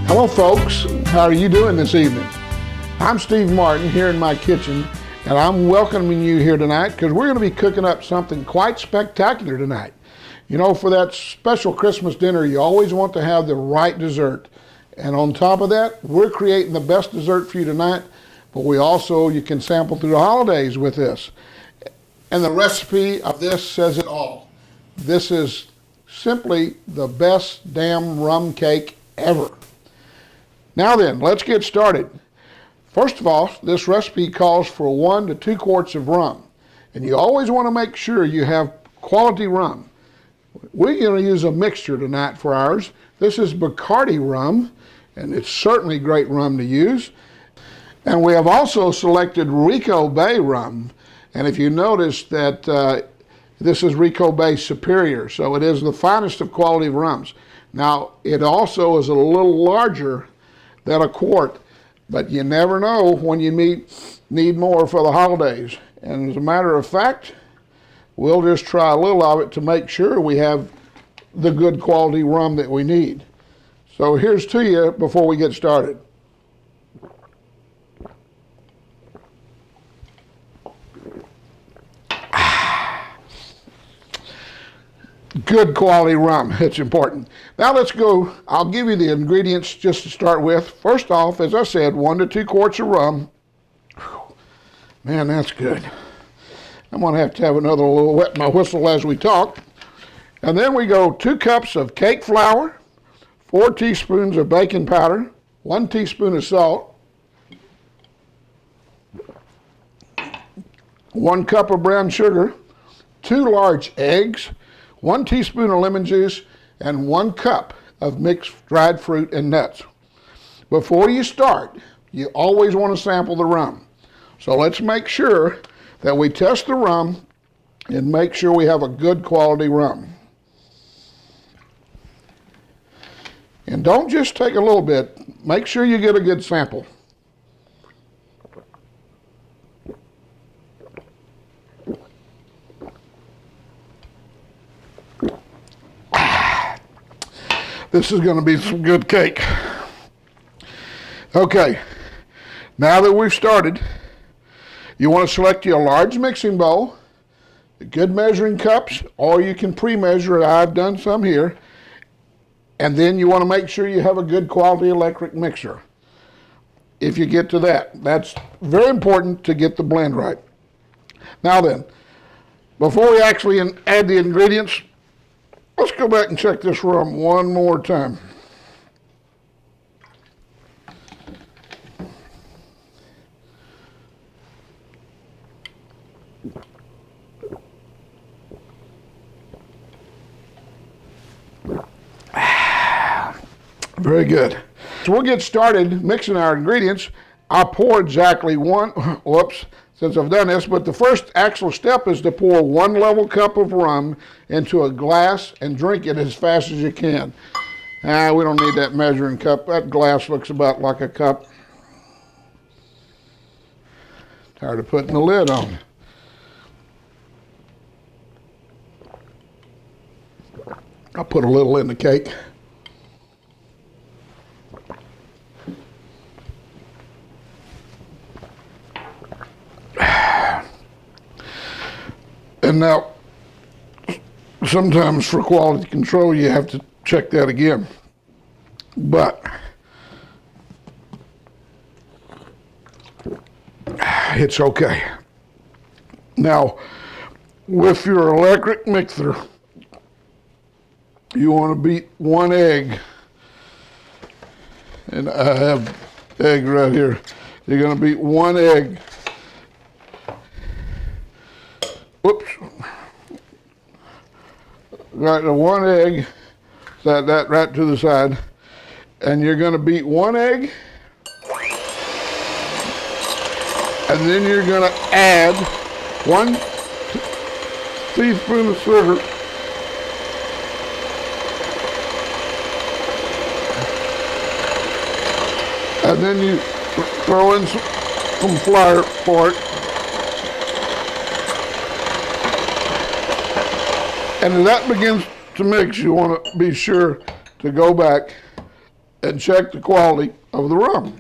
Hello folks, how are you doing this evening? I'm Steve Martin here in my kitchen, and I'm welcoming you here tonight because we're going to be cooking up something quite spectacular tonight. You know, for that special Christmas dinner, you always want to have the right dessert. And on top of that, we're creating the best dessert for you tonight, but you can sample through the holidays with this. And the recipe of this says it all. This is simply the best damn rum cake ever. Now then, let's get started. First of all, this recipe calls for 1 to 2 quarts of rum. And you always want to make sure you have quality rum. We're going to use a mixture tonight for ours. This is Bacardi rum, and it's certainly great rum to use. And we have also selected Rico Bay rum. And if you notice that this is Rico Bay Superior, so it is the finest of quality rums. Now, it also is a little larger than a quart, but you never know when you need more for the holidays. And as a matter of fact, we'll just try a little of it to make sure we have the good quality rum that we need. So here's to you before we get started. Good quality rum, it's important. Now let's go, I'll give you the ingredients just to start with. First off, as I said, 1 to 2 quarts of rum. Man, that's good. I'm gonna have to have another little wet my whistle as we talk. And then we go 2 cups of cake flour, 4 teaspoons of baking powder, 1 teaspoon of salt, 1 cup of brown sugar, 2 large eggs, 1 teaspoon of lemon juice, and 1 cup of mixed dried fruit and nuts. Before you start, you always want to sample the rum. So let's make sure that we test the rum and make sure we have a good quality rum. And don't just take a little bit, make sure you get a good sample. This is going to be some good cake. Okay, now that we've started, you want to select your large mixing bowl, good measuring cups, or you can pre-measure it. I've done some here. And then you want to make sure you have a good quality electric mixer. If you get to that, that's very important to get the blend right. Now then, before we actually add the ingredients, let's go back and check this rum one more time. Very good. So we'll get started mixing our ingredients. I'll pour exactly since I've done this, but the first actual step is to pour 1 level cup of rum into a glass and drink it as fast as you can. We don't need that measuring cup. That glass looks about like a cup. Tired of putting the lid on. I'll put a little in the cake. And now, sometimes for quality control, you have to check that again. But it's okay. Now, with your electric mixer, you want to beat 1 egg. And I have egg right here. You're going to beat 1 egg. Whoops. Right, the 1 egg, that right to the side. And you're going to beat 1 egg. And then you're going to add 1 teaspoon of sugar. And then you throw in some flour for it. And as that begins to mix, you want to be sure to go back and check the quality of the rum.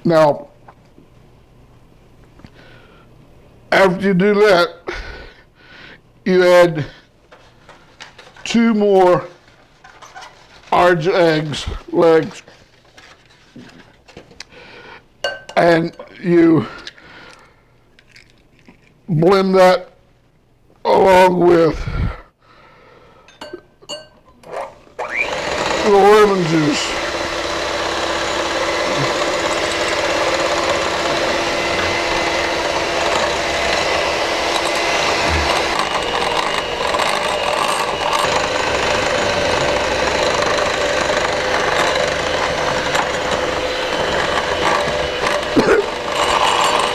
Now, after you do that, you add 2 more large legs, and you blend that along with the lemon juice.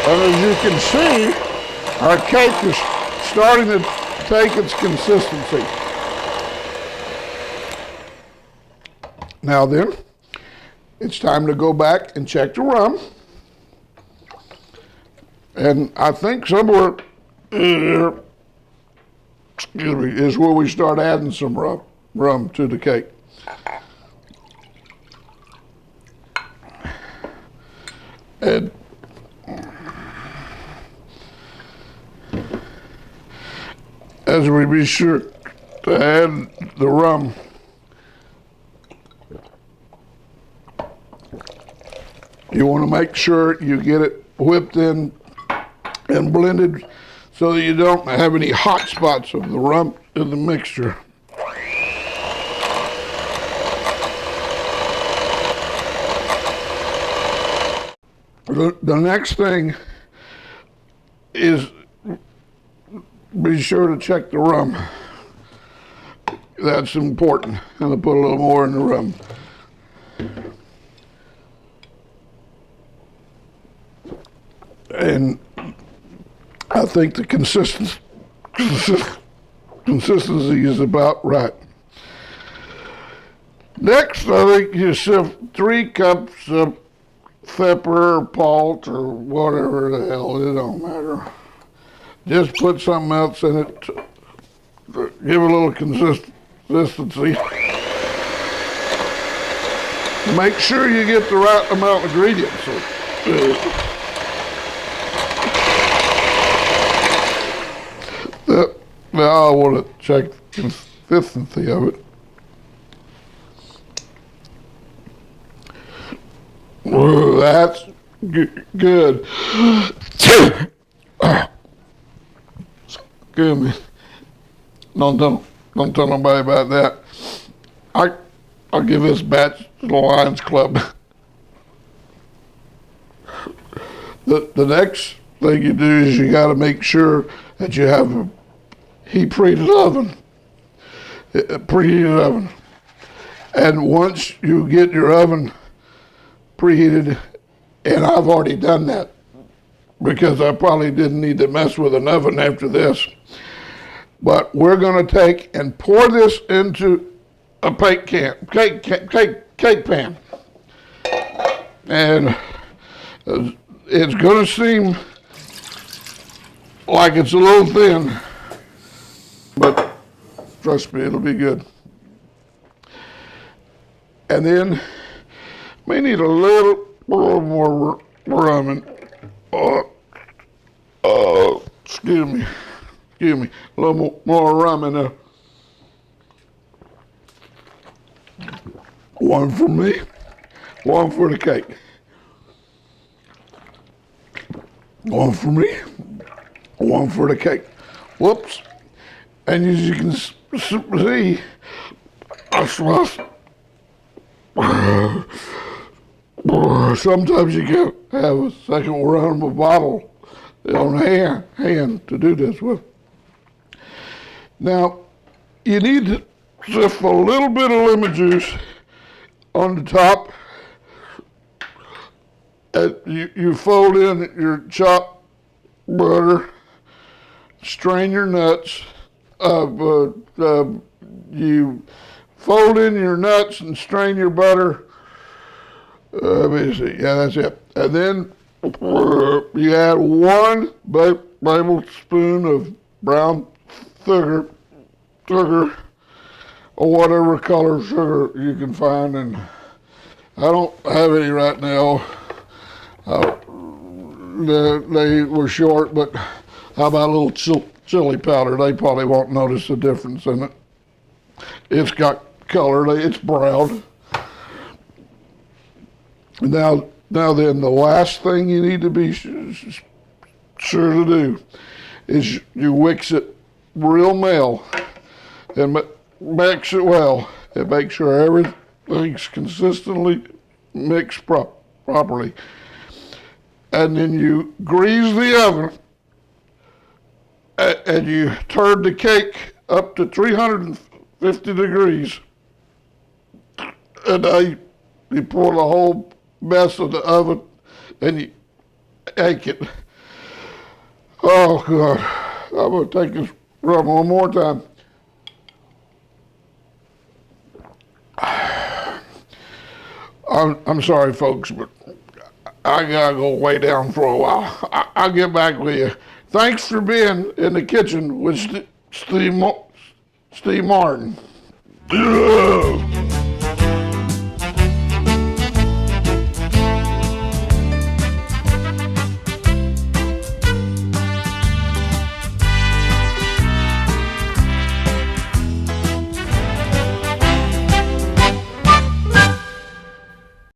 And as you can see, our cake is starting to take its consistency. Now then, it's time to go back and check the rum. And I think somewhere here, is where we start adding some rum to the cake. And as we be sure to add the rum, you want to make sure you get it whipped in and blended so that you don't have any hot spots of the rum in the mixture. The next thing is be sure to check the rum. That's important. And I'll put a little more in the rum. And I think the consistency is about right. Next, I think you sift 3 cups of pepper or malt or whatever the hell, it don't matter. Just put something else in it to give a little consistency. Make sure you get the right amount of ingredients. Now I want to check the consistency of it. Oh, that's good. Excuse me. Don't tell nobody about that. I'll give this batch to the Lions Club. The next thing you do is you got to make sure that you have a preheated oven. And once you get your oven preheated, and I've already done that because I probably didn't need to mess with an oven after this. But we're going to take and pour this into a cake pan. And it's going to seem like it's a little thin, but trust me, it'll be good. And then may need a little more rum and excuse me, a little more rum in there. One for me, one for the cake. One for me, one for the cake. Whoops. And as you can see, sometimes you can have a second run of a bottle on hand to do this with. Now, you need to sift a little bit of lemon juice on the top. You fold in your chopped butter, strain your nuts. You fold in your nuts and strain your butter Let me see. Yeah, that's it. And then you add 1 tablespoon of brown sugar, or whatever color sugar you can find. And I don't have any right now. They were short, but how about a little chili powder? They probably won't notice the difference in it. It's got color. It's brown. Now then, the last thing you need to be sure to do is you mix it real well and mix it well and make sure everything's consistently mixed properly. And then you grease the oven and you turn the cake up to 350 degrees. And you pour the whole mess of the oven and you bake it. Oh God, I'm gonna take this rum one more time. I'm sorry folks, but I gotta go way down for a while. I'll get back with you. Thanks for being in the kitchen with Steve Martin.